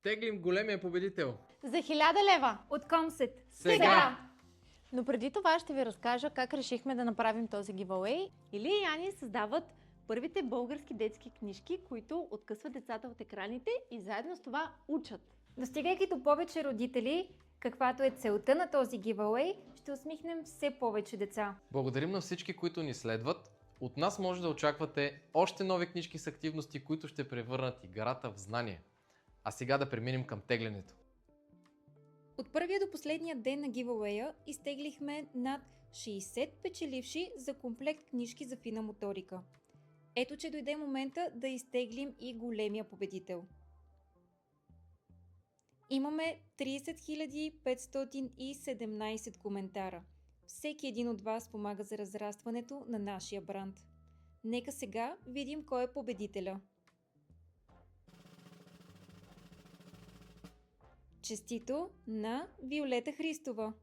Теглим големия победител. За 1000 лева. От Комсет. Сега! Но преди това ще ви разкажа как решихме да направим този giveaway. Или и Яни създават първите български детски книжки, които откъсват децата от екраните и заедно с това учат. Достигайки до повече родители, каквато е целта на този giveaway, ще усмихнем все повече деца. Благодарим на всички, които ни следват. От нас може да очаквате още нови книжки с активности, които ще превърнат играта в знание. А сега да преминем към теглянето. От първия до последния ден на giveaway изтеглихме над 60 печеливши за комплект книжки за фина моторика. Ето, че дойде момента да изтеглим и големия победител. Имаме 30 517 коментара. Всеки един от вас помага за разрастването на нашия бранд. Нека сега видим кой е победителя. Честито на Виолета Христова!